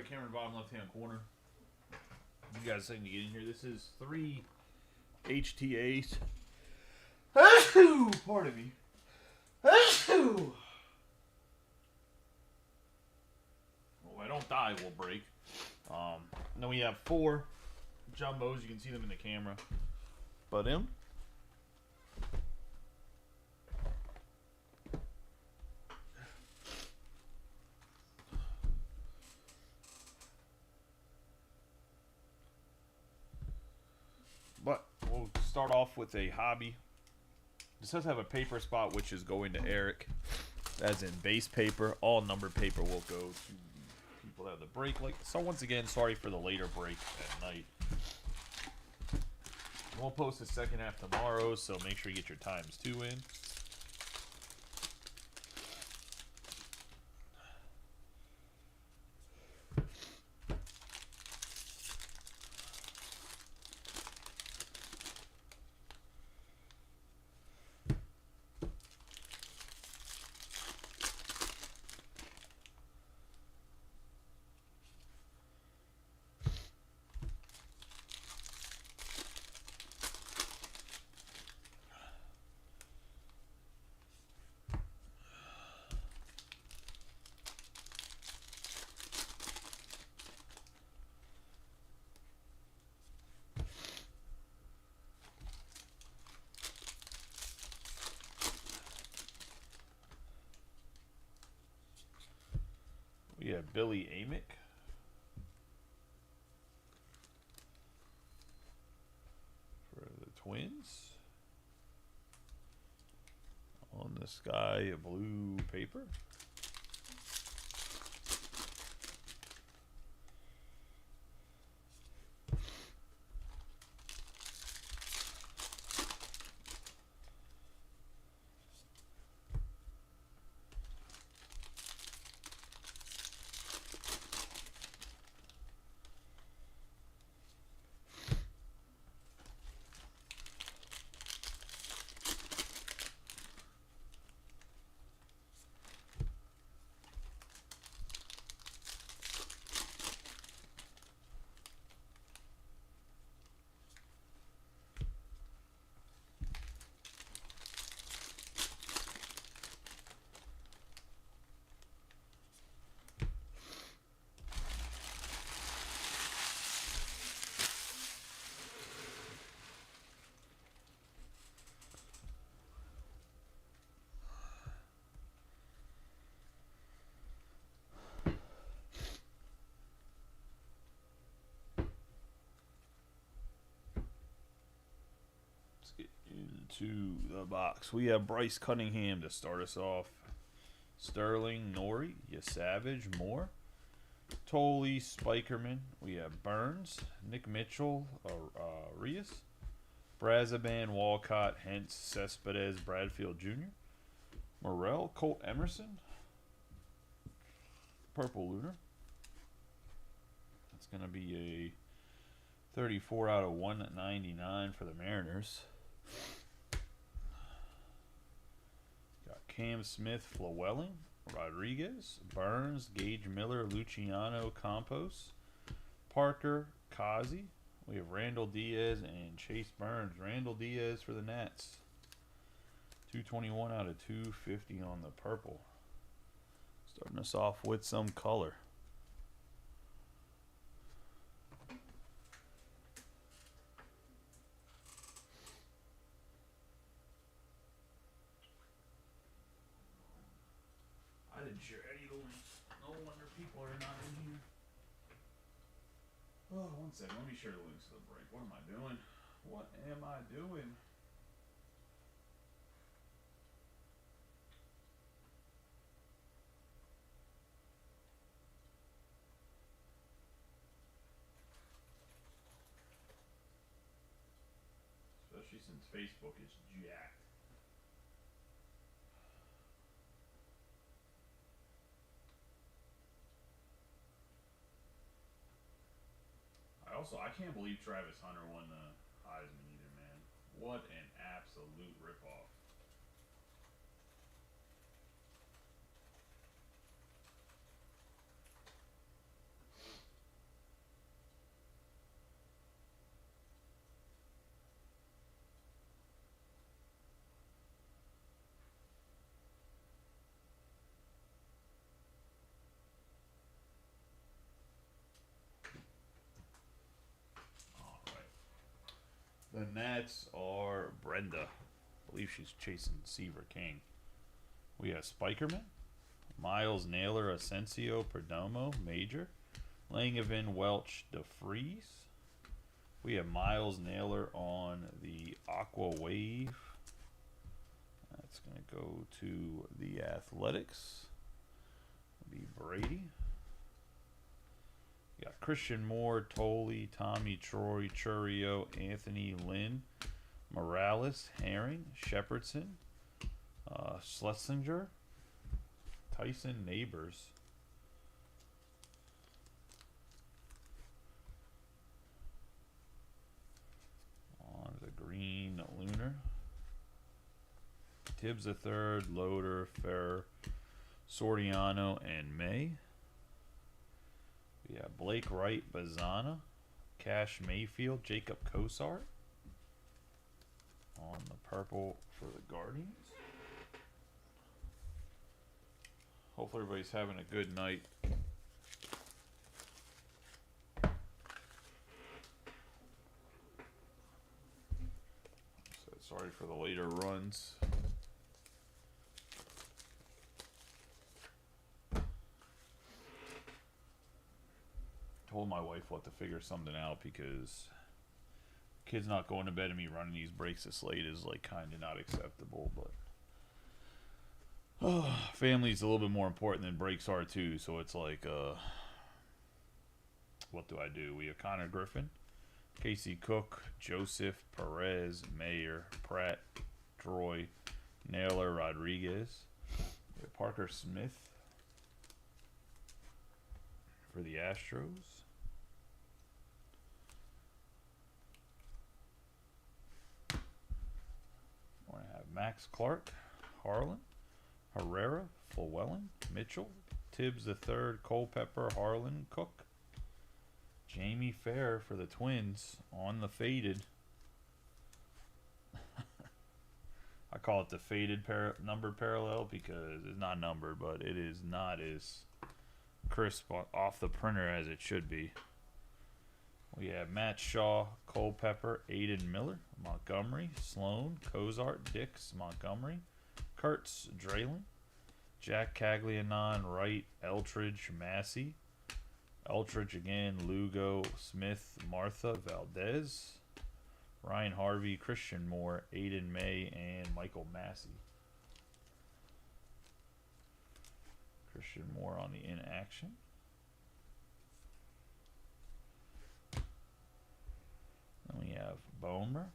right camera in the bottom left-hand corner. You guys saying to get in here. This is 3 HTAs. Pardon me. Well, if I don't die, we'll break. Then we have 4 jumbos. You can see them in the camera. But him. But we'll start off with a hobby. This does have a paper spot, which is going to Eric, as in base paper. All numbered paper will go to people that have the break. So once again, sorry for the later break at night. We'll post the second half tomorrow, so make sure you get your times 2 in. We have Billy Amick. For the Twins. On the sky, a blue paper. Into the box. We have Bryce Cunningham to start us off. Sterling, Norrie, Savage, Moore, Tolley, Spikerman. We have Burns, Nick Mitchell, Arias, Brazaban, Walcott, Hentz, Cespedes, Bradfield Jr., Morrell, Colt Emerson, Purple Lunar. That's going to be a 34 out of 199 for the Mariners. Got Cam Smith, Flewelling, Rodriguez, Burns, Gage Miller, Luciano, Campos, Parker, Kazi. We have Randall Diaz and Chase Burns. Randall Diaz for the Nats. 221 out of 250 on the purple. Starting us off with some color. I didn't share any of the links. No wonder people are not in here. Oh, one second. Let me share the links to the break. What am I doing? What am I doing? Especially since Facebook is jacked. I can't believe Travis Hunter won the Heisman either, man. What an absolute ripoff. The Nats are Brenda. I believe she's chasing Seaver King. We have Spikerman, Miles Naylor, Asensio, Perdomo, Major, Langevin, Welch, DeFreeze. We have Miles Naylor on the Aqua Wave. That's going to go to the Athletics. Be Brady. We got Christian Moore, Tolley, Tommy Troy, Churio, Anthony Lynn, Morales, Herring, Shepherdson, Schlesinger, Tyson Neighbors. On the green Lunar. Tibbs III, Loader, Ferrer, Soriano, and May. We have Blake Wright, Bazana, Cash Mayfield, Jacob Kosar. On the purple for the Guardians. Hopefully everybody's having a good night. So sorry for the later runs. Told my wife what to figure something out because kids not going to bed and me running these breaks this late is like kind of not acceptable, but family's a little bit more important than breaks are too, so it's like what do I do? We have Connor Griffin, Casey Cook, Joseph, Perez, Mayer, Pratt, Troy, Naylor, Rodriguez. We have Parker Smith for the Astros. We're going to have Max Clark, Harlan, Herrera, Llewellyn, Mitchell, Tibbs III, Culpepper, Harlan, Cook, Jamie Fair for the Twins on the faded. I call it the faded numbered parallel because it's not numbered, but it is not as crisp off the printer as it should be. We have Matt Shaw, Culpepper, Aiden Miller, Montgomery, Sloan, Cozart, Dix, Montgomery, Kurtz, Draylen, Jack Caglianon, Wright, Eltridge, Massey, Eltridge again, Lugo, Smith, Martha, Valdez, Ryan Harvey, Christian Moore, Aiden May, and Michael Massey. Christian Moore on the inaction. Then we have Bowman,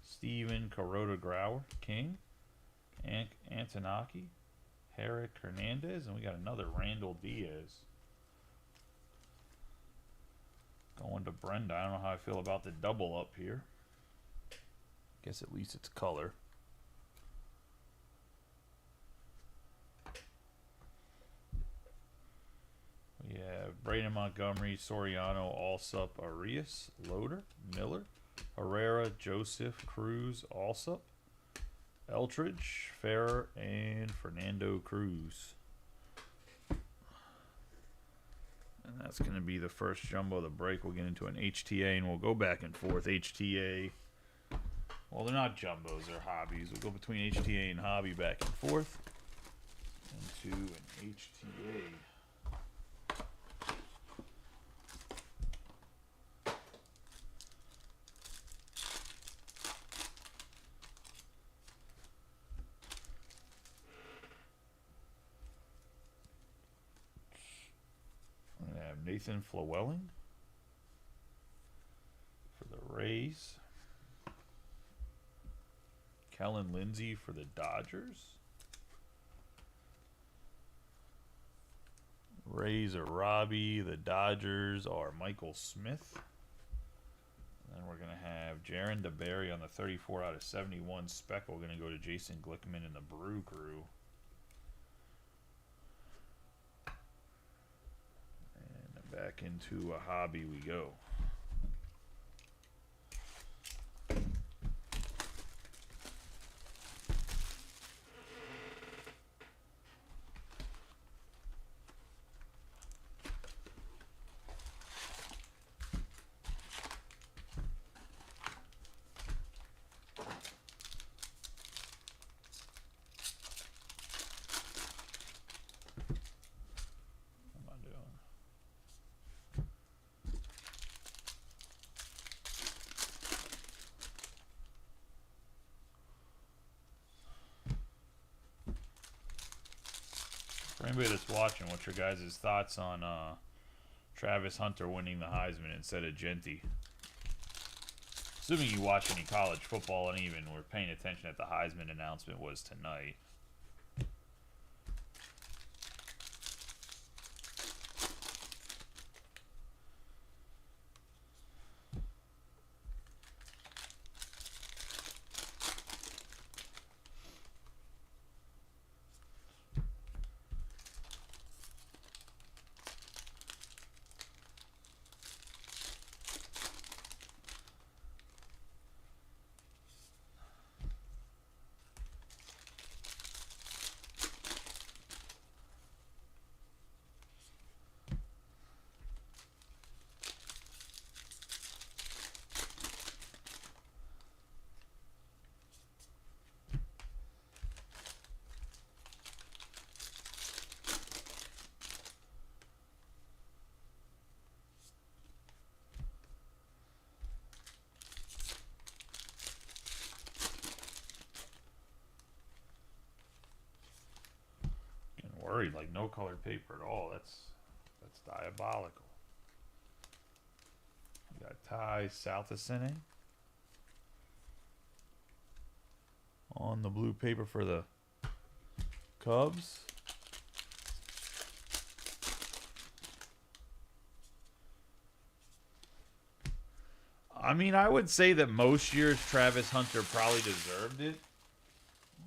Steven, Carota Grauer, King, Antonaki, Herrick, Hernandez, and we got another Randall Diaz. Going to Brenda. I don't know how I feel about the double up here. Guess at least it's color. We have Braden Montgomery, Soriano, Alsup, Arias, Loader, Miller, Herrera, Joseph, Cruz, Alsup, Eltridge, Ferrer, and Fernando Cruz. And that's going to be the first jumbo of the break. We'll get into an HTA, and we'll go back and forth. HTA. Well, they're not jumbos. They're hobbies. We'll go between HTA and hobby back and forth into an HTA. Nathan Llewellyn for the Rays. Kellen Lindsey for the Dodgers. Rays are Robbie. The Dodgers are Michael Smith. And then we're going to have Jaron DeBerry on the 34 out of 71 speckle. Going to go to Jason Glickman in the Brew Crew. Back into a hobby we go. For anybody that's watching, what's your guys' thoughts on Travis Hunter winning the Heisman instead of Genty? Assuming you watch any college football and even were paying attention that the Heisman announcement was tonight. Worried, like no colored paper at all. That's diabolical. We got Ty Southison on the blue paper for the Cubs. I mean, I would say that most years Travis Hunter probably deserved it,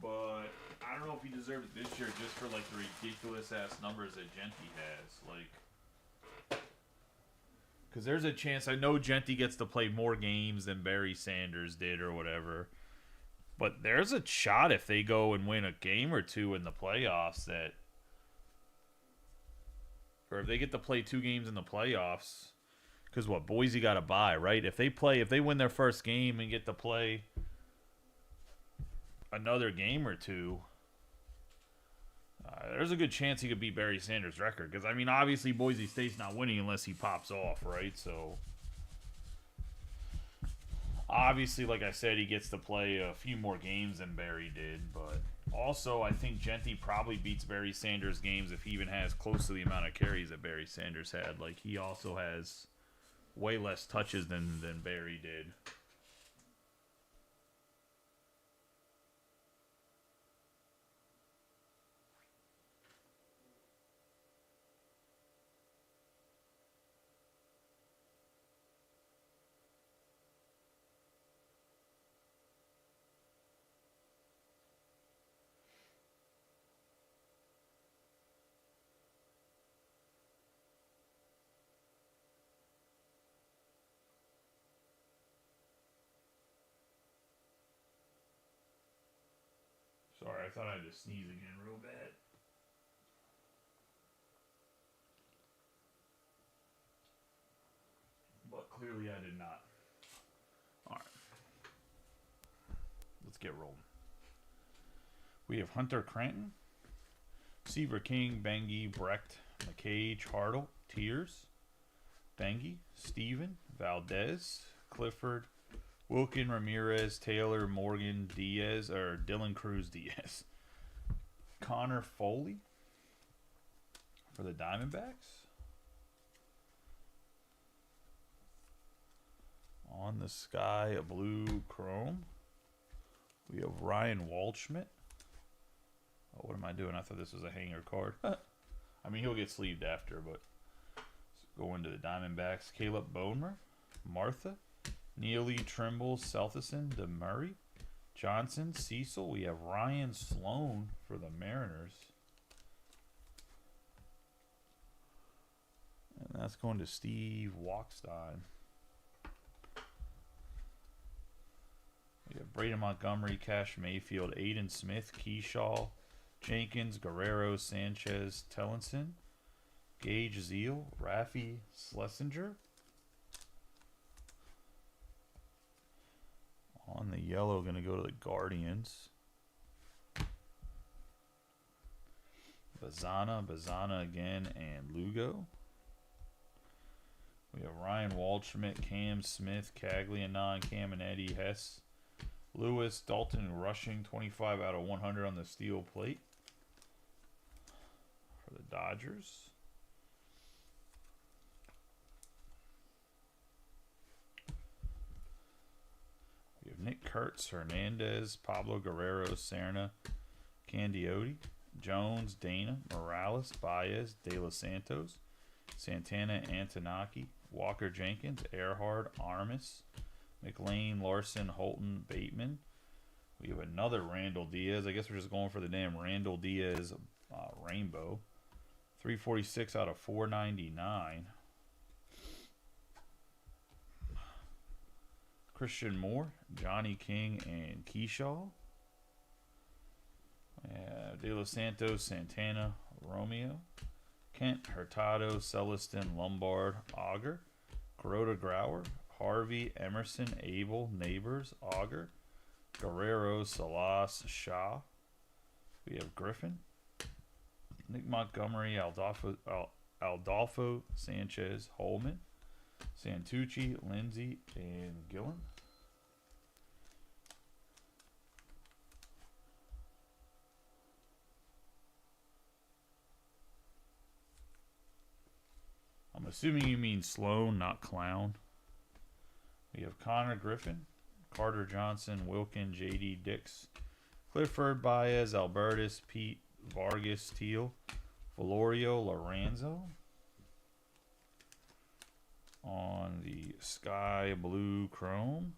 but I don't know if he deserved it this year just for like the ridiculous ass numbers that Genty has. Like, because there's a chance, I know Genty gets to play more games than Barry Sanders did or whatever, but there's a shot if they go and win a game or two in the playoffs that, or if they get to play 2 games in the playoffs, because what, Boise got a bye, right? If they win their first game and get to play another game or two, there's a good chance he could beat Barry Sanders' record. Because, I mean, obviously Boise State's not winning unless he pops off, right? So, obviously, like I said, he gets to play a few more games than Barry did. But also, I think Genty probably beats Barry Sanders' games if he even has close to the amount of carries that Barry Sanders had. Like, he also has way less touches than Barry did. Sorry, I thought I had to sneeze again real bad. But clearly I did not. Alright. Let's get rolling. We have Hunter Cranton, Seaver King, Bengi, Brecht, McCage, Hartle, Tears, Bengi, Steven, Valdez, Clifford, Wilkin, Ramirez, Taylor, Morgan, Diaz, or Dylan Cruz Diaz. Connor Foley for the Diamondbacks. On the Sky, a blue chrome. We have Ryan Waldschmidt. Oh, what am I doing? I thought this was a hanger card. I mean, he'll get sleeved after, but going to the Diamondbacks. Caleb Bowman, Martha, Neely, Trimble, Selthison, DeMurray, Johnson, Cecil. We have Ryan Sloan for the Mariners. And that's going to Steve Walkstein. We have Braden Montgomery, Cash Mayfield, Aiden Smith, Keyshaw, Jenkins, Guerrero, Sanchez, Tellinson, Gage Zeal, Rafi Schlesinger. On the yellow, going to go to the Guardians. Bazana again, and Lugo. We have Ryan Waldschmidt, Cam Smith, Caglianon, Caminetti, Hess, Lewis, Dalton rushing 25 out of 100 on the steel plate. for the Dodgers. We have Nick Kurtz, Hernandez, Pablo Guerrero, Serna, Candiotti, Jones, Dana, Morales, Baez, De Los Santos, Santana, Antonaki, Walker Jenkins, Earhart, Armas, McLean, Larson, Holton, Bateman. We have another Randall Diaz. I guess we're just going for the damn Randall Diaz rainbow. 346 out of 499. Christian Moore, Johnny King, and Keyshaw. De Los Santos, Santana, Romeo, Kent, Hurtado, Celestin, Lombard, Auger, Kuroda, Grauer, Harvey, Emerson, Abel, Neighbors, Auger, Guerrero, Salas, Shaw. We have Griffin, Nick Montgomery, Aldolfo Sanchez, Holman, Santucci, Lindsay, and Gillen. I'm assuming you mean Sloan, not Clown. We have Connor Griffin, Carter Johnson, Wilkin, J.D. Dix, Clifford, Baez, Albertus, Pete, Vargas, Teal, Valorio, Lorenzo. On the Sky Blue Chrome.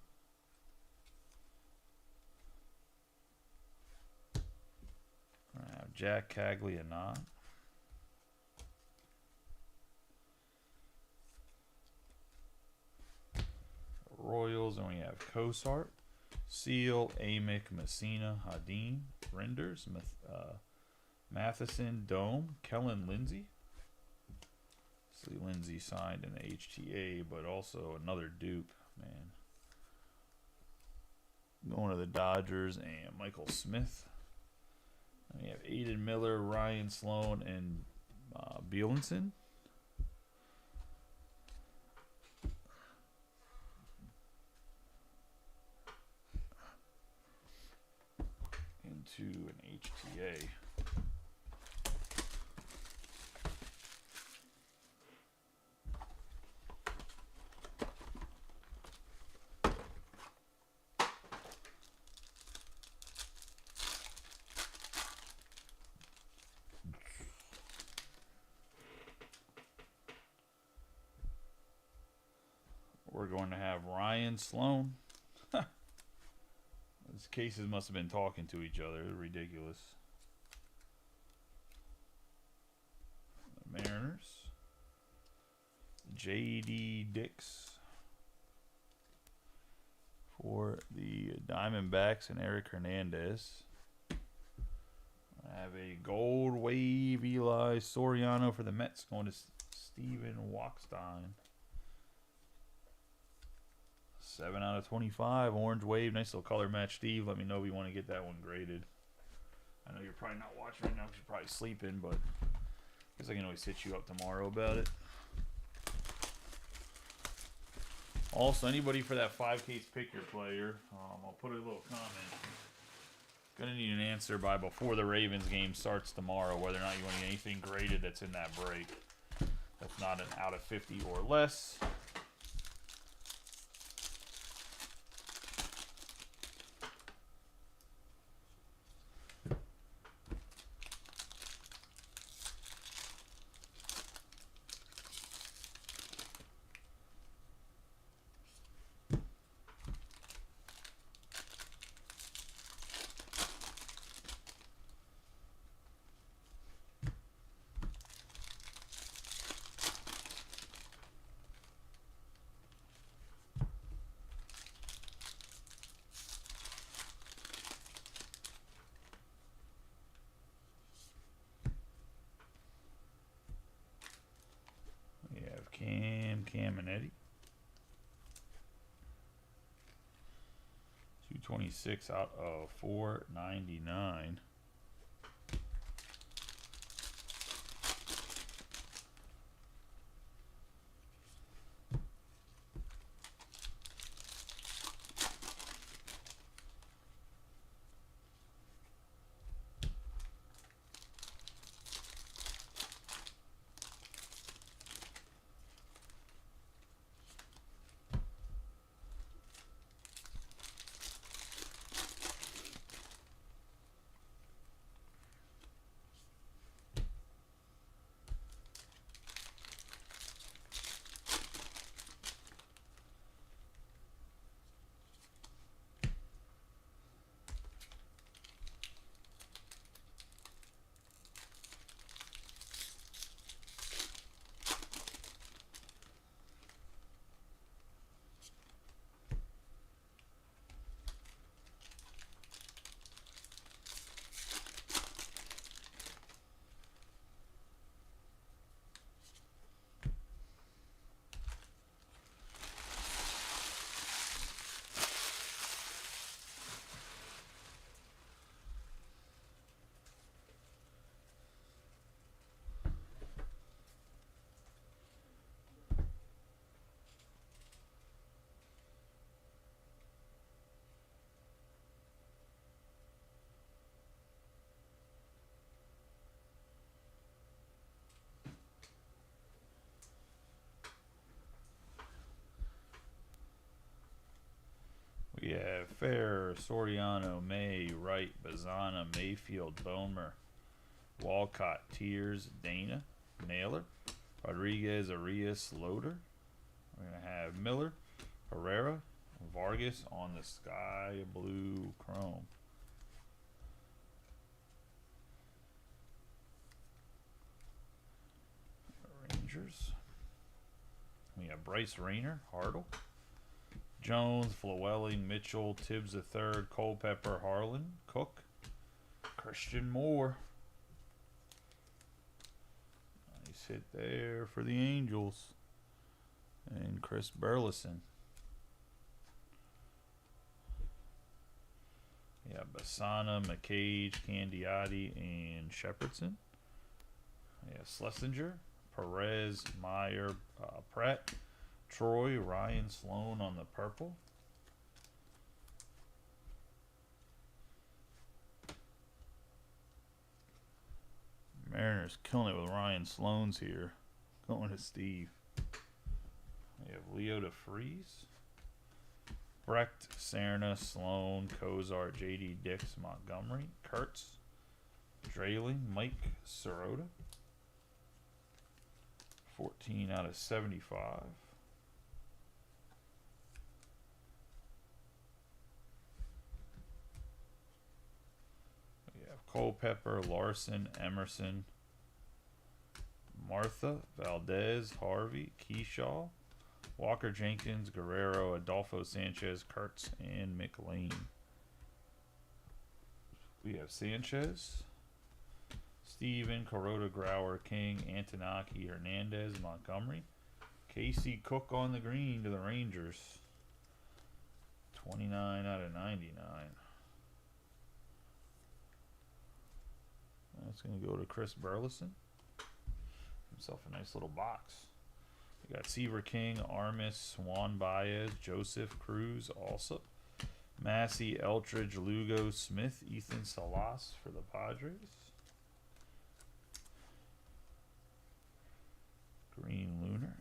I have Jack Caglianot. Royals, and we have Cosart, Seal, Amick, Messina, Hadeen, Renders, Matheson, Dome, Kellen Lindsay. See, Lindsay signed an HTA, but also another dupe, man. Going to the Dodgers, and Michael Smith. And we have Aiden Miller, Ryan Sloan, and Bielenson. Into an HTA. We're going to have Ryan Sloan. These cases must have been talking to each other. It's ridiculous. The Mariners. J.D. Dix. For the Diamondbacks and Eric Hernandez. I have a gold wave Eli Soriano for the Mets going to Steven Wachstein. 7 out of 25. Orange wave. Nice little color match, Steve. Let me know if you want to get that one graded. I know you're probably not watching right now because you're probably sleeping, but I guess I can always hit you up tomorrow about it. Also, anybody for that 5-case pick your player, I'll put a little comment. Gonna need an answer by before the Ravens game starts tomorrow, whether or not you want to get anything graded that's in that break. That's not an out of 50 or less. Cam and Eddie. 226 out of 499. Fair, Soriano, May, Wright, Bazana, Mayfield, Bowman, Walcott, Tears, Dana, Naylor, Rodriguez, Arias, Loader. We're going to have Miller, Herrera, Vargas on the sky blue chrome. Rangers. We have Bryce Rayner, Hartle, Jones, Flewelling, Mitchell, Tibbs III, Culpepper, Harlan, Cook, Christian Moore. Nice hit there for the Angels. And Chris Burleson. Yeah, Bassana, McCage, Candiotti, and Shepherdson. Yeah, Schlesinger, Perez, Meyer, Pratt, Troy, Ryan, Sloan on the purple. Mariners killing it with Ryan Sloan's here. Going to Steve. We have Leo DeFreeze, Brecht, Serna, Sloan, Kozar, J.D. Dix, Montgomery, Kurtz, Drayling, Mike Sirota. 14 out of 75. We have Culpepper, Larson, Emerson, Martha, Valdez, Harvey, Keyshaw, Walker Jenkins, Guerrero, Adolfo Sanchez, Kurtz, and McLean. We have Sanchez, Steven, Corota, Grauer, King, Antonaki, Hernandez, Montgomery, Casey Cook on the green to the Rangers. 29 out of 99. That's going to go to Chris Burleson. Himself a nice little box. We got Seaver King, Armis, Juan Baez, Joseph Cruz, also. Massey, Eltridge, Lugo, Smith, Ethan Salas for the Padres. Green Lunar.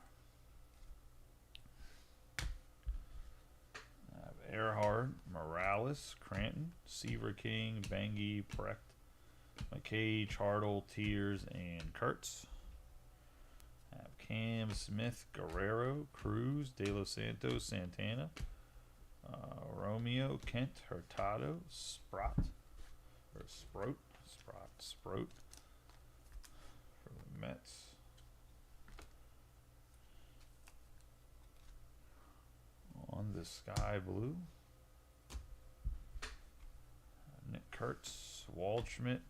Earhart, Morales, Cranton, Seaver King, Bengi, Precht, McCage, Hartle, Tears, and Kurtz. Have Cam Smith, Guerrero, Cruz, De Los Santos, Santana, Romeo, Kent, Hurtado, Sprott for the Mets. On the sky blue, Nick Kurtz, Waldschmidt,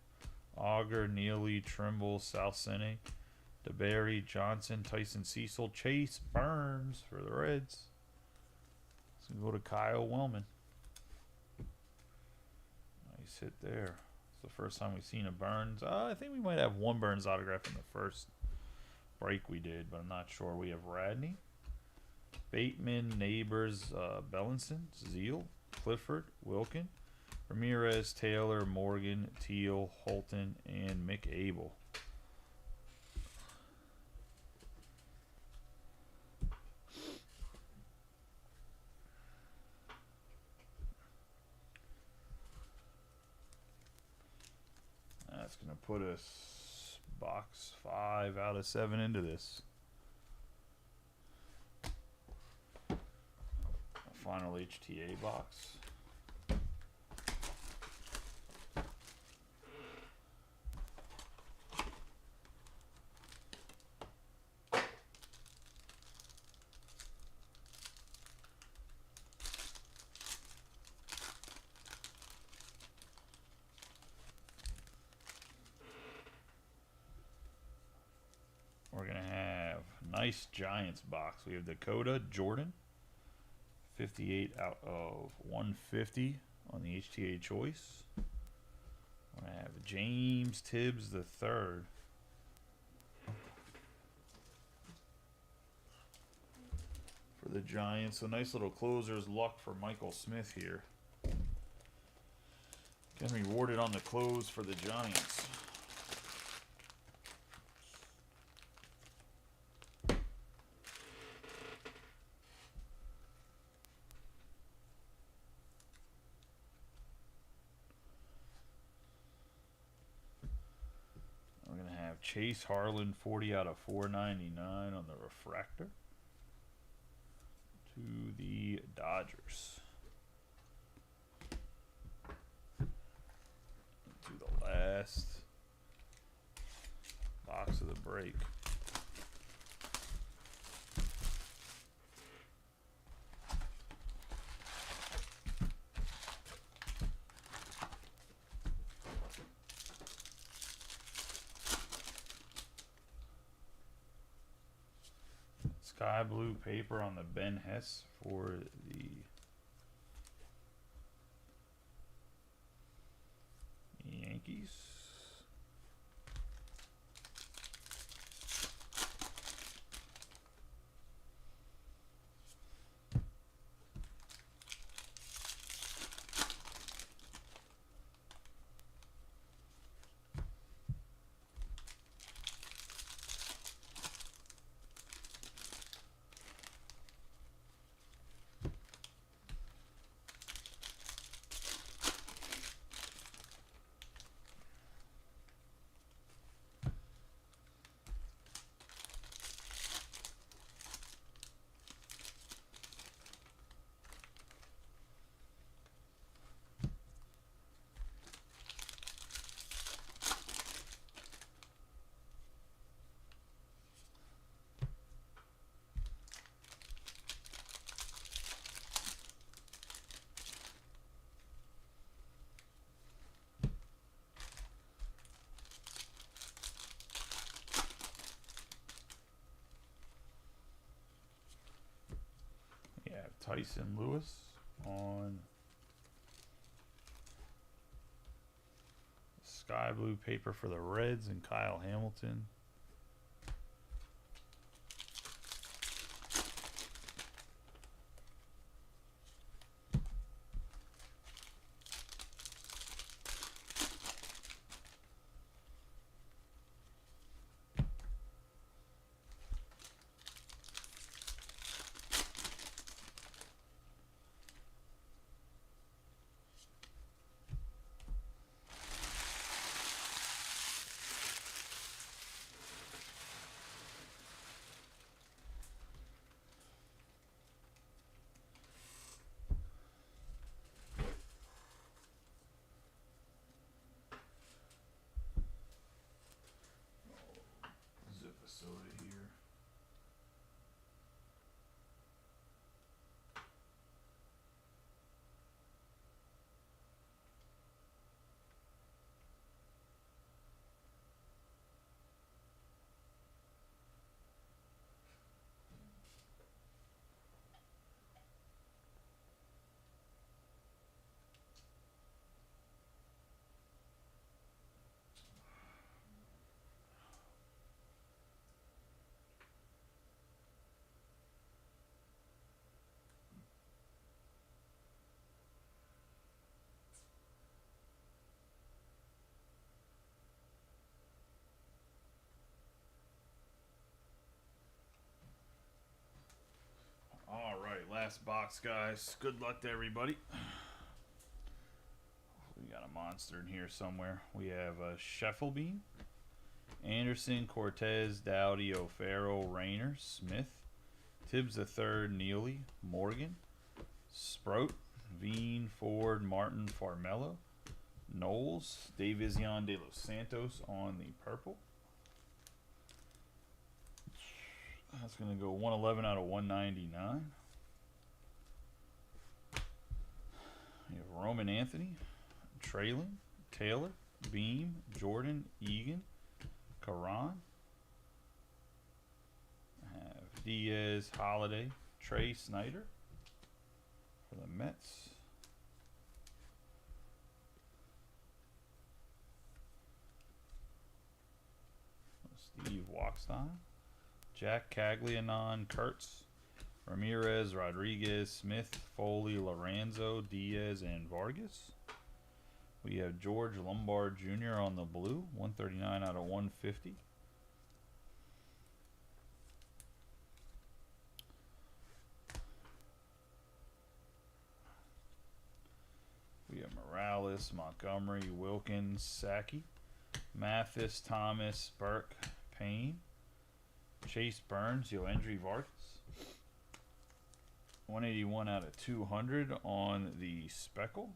Auger, Neely, Trimble, Southsene, DeBerry, Johnson, Tyson Cecil, Chase, Burns for the Reds. Let's go to Kyle Wellman. Nice hit there. It's the first time we've seen a Burns. I think we might have one Burns autograph in the first break we did, but I'm not sure. We have Radney, Bateman, Neighbors, Bellinson, Zeal, Clifford, Wilkin, Ramirez, Taylor, Morgan, Teal, Holton, and Mick Abel. That's going to put us box 5 out of 7 into this. Final HTA box. We're going to have nice Giants box. We have Dakota, Jordan. 58 out of 150 on the HTA choice. I have James Tibbs III. For the Giants. A nice little closer's luck for Michael Smith here. Getting rewarded on the close for the Giants. Chase Harlan 40 out of 499 on the refractor to the Dodgers. To the last box of the break. Sky blue paper on the Ben Hess for the Yankees. We have Tyson Lewis on sky blue paper for the Reds and Kyle Hamilton. Zip a soda here. All right, last box, guys. Good luck to everybody. We got a monster in here somewhere. We have Scheffelbein, Anderson, Cortez, Dowdy, O'Farrell, Rayner, Smith, Tibbs III, Neely, Morgan, Sprout, Veen, Ford, Martin, Farmello, Knowles, Davision de los Santos on the purple. That's going to go 111 out of 199. We have Roman Anthony, Traylon, Taylor, Beam, Jordan, Egan, Karan. I have Diaz, Holiday, Trey Snyder for the Mets. Steve Walkstein, Jack Caglianon, Kurtz, Ramirez, Rodriguez, Smith, Foley, Lorenzo, Diaz, and Vargas. We have George Lombard Jr. on the blue, 139 out of 150. We have Morales, Montgomery, Wilkins, Saki, Mathis, Thomas, Burke, Payne, Chase Burns, Yoendry Vargas. 181 out of 200 on the Speckle.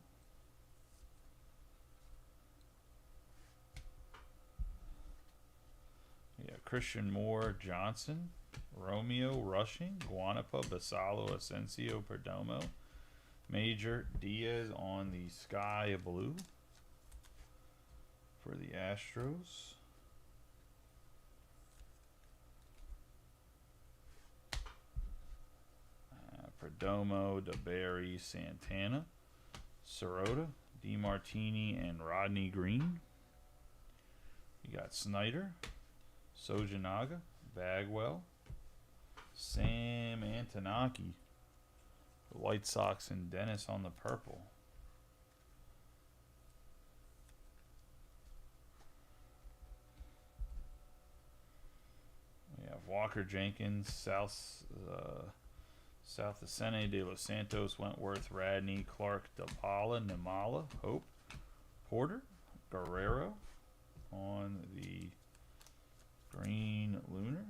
Yeah, Christian Moore, Johnson, Romeo, Rushing, Guanapa, Basalo, Asensio, Perdomo, Major, Diaz on the Sky Blue for the Astros. Perdomo, DeBerry, Santana, Sirota, DeMartini, and Rodney Green. You got Snyder, Sojanaga, Bagwell, Sam Antonaki, the White Sox, and Dennis on the purple. We have Walker Jenkins, South Ascene, De Los Santos, Wentworth, Radney, Clark, DePaula, Nimala, Hope, Porter, Guerrero on the Green Lunar.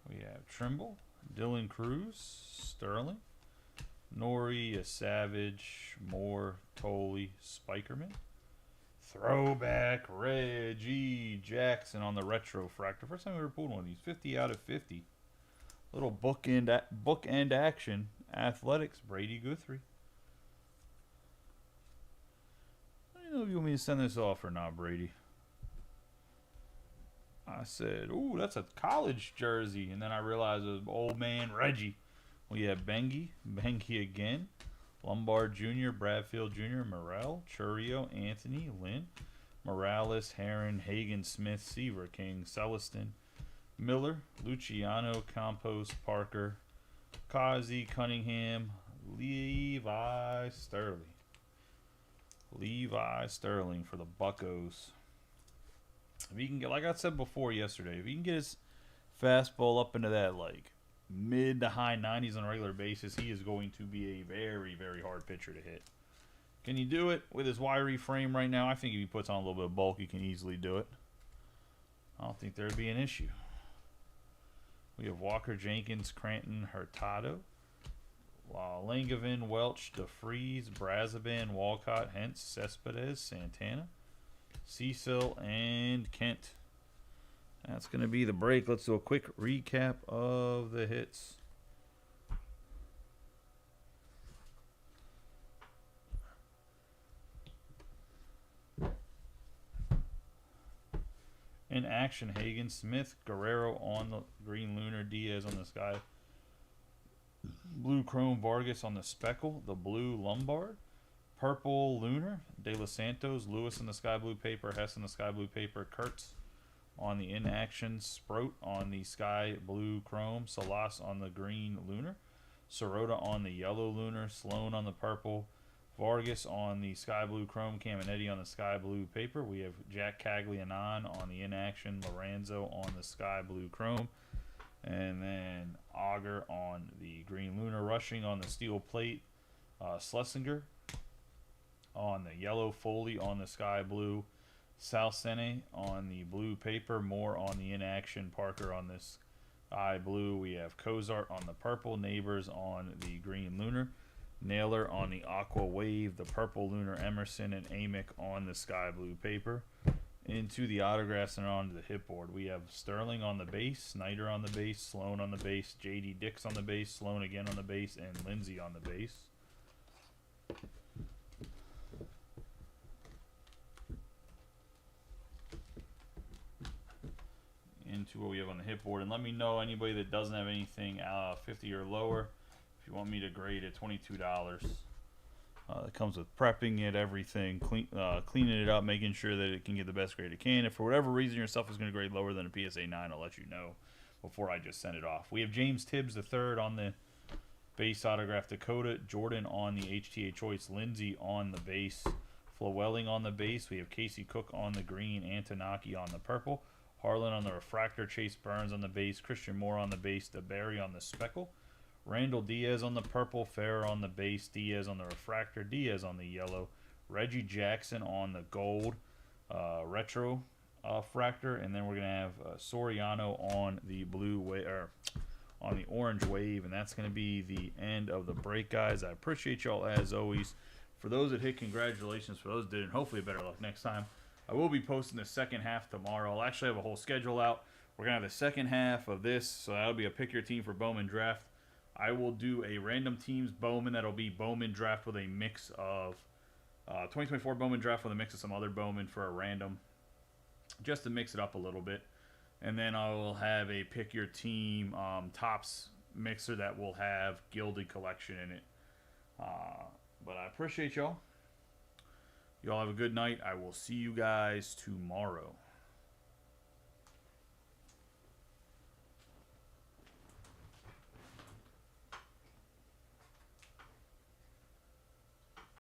We have Trimble, Dylan Cruz, Sterling, Nori, Savage, Moore, Tolley, Spikerman. Throwback Reggie Jackson on the Retro Fractor. First time we ever pulled one of these. 50 out of 50. Little bookend action. Athletics, Brady Guthrie. I don't know if you want me to send this off or not, Brady. I said, ooh, that's a college jersey. And then I realized it was old man Reggie. We have Bengi again. Lombard Jr., Bradfield Jr., Morrell, Churio, Anthony, Lynn, Morales, Heron, Hagen, Smith, Seaver King, Celestin, Miller, Luciano, Campos, Parker, Kazi, Cunningham, Levi Sterling. Levi Sterling for the Buccos. If he can get, like I said before yesterday, if he can get his fastball up into that like mid to high 90s on a regular basis, he is going to be a very, very hard pitcher to hit. Can he do it with his wiry frame right now? I think if he puts on a little bit of bulk, he can easily do it. I don't think there would be an issue. We have Walker, Jenkins, Cranton, Hurtado, Langevin, Welch, DeFreeze, Brazaban, Walcott, Hentz, Cespedes, Santana, Cecil, and Kent. That's going to be the break. Let's do a quick recap of the hits. In action, Hagen, Smith, Guerrero on the Green Lunar, Diaz on the Sky Blue Chrome, Vargas on the Speckle, the Blue Lombard, Purple Lunar, De Los Santos, Lewis on the Sky Blue paper, Hess on the Sky Blue paper, Kurtz on the inaction, Sprout on the Sky Blue Chrome, Salas on the Green Lunar, Sirota on the Yellow Lunar, Sloan on the Purple, Vargas on the Sky Blue Chrome, Caminetti on the Sky Blue paper. We have Jack Caglianon on the inaction, Lorenzo on the Sky Blue Chrome, and then Auger on the Green Lunar, Rushing on the Steel Plate, Schlesinger on the Yellow, Foley on the Sky Blue, Salsene on the Blue paper, Moore on the inaction, Parker on this Sky Blue. We have Cozart on the Purple, Neighbors on the Green Lunar, Naylor on the Aqua Wave, the Purple Lunar, Emerson, and Amick on the Sky Blue paper. Into the autographs and onto the hit board. We have Sterling on the base, Snyder on the base, Sloan on the base, J.D. Dix on the base, Sloan again on the base, and Lindsay on the base. Into what we have on the hit board, and let me know anybody that doesn't have anything 50 or lower if you want me to grade it. $22. It comes with prepping it, everything, cleaning it up, making sure that it can get the best grade it can. If for whatever reason your stuff is going to grade lower than a PSA 9, I'll let you know before I just send it off. We have James Tibbs III on the base autograph, Dakota, Jordan on the HTA choice, Lindsay on the base, Flowelling on the base. We have Casey Cook on the green, Antonaki on the purple, Harlan on the refractor, Chase Burns on the base, Christian Moore on the base, DeBerry on the speckle, Randall Diaz on the purple, Farrah on the base, Diaz on the refractor, Diaz on the yellow, Reggie Jackson on the gold retro fractor, and then we're gonna have Soriano on the blue or on the orange wave, and that's gonna be the end of the break, guys. I appreciate y'all as always. For those that hit, congratulations. For those that didn't, hopefully better luck next time. I will be posting the second half tomorrow. I'll actually have a whole schedule out. We're gonna have the second half of this, so that'll be a pick your team for Bowman draft. I will do a random teams Bowman. That'll be Bowman draft with a mix of 2024 Bowman draft with a mix of some other Bowman for a random, just to mix it up a little bit. And then I will have a pick your team tops mixer that will have Gilded Collection in it. But I appreciate y'all. Y'all have a good night. I will see you guys tomorrow.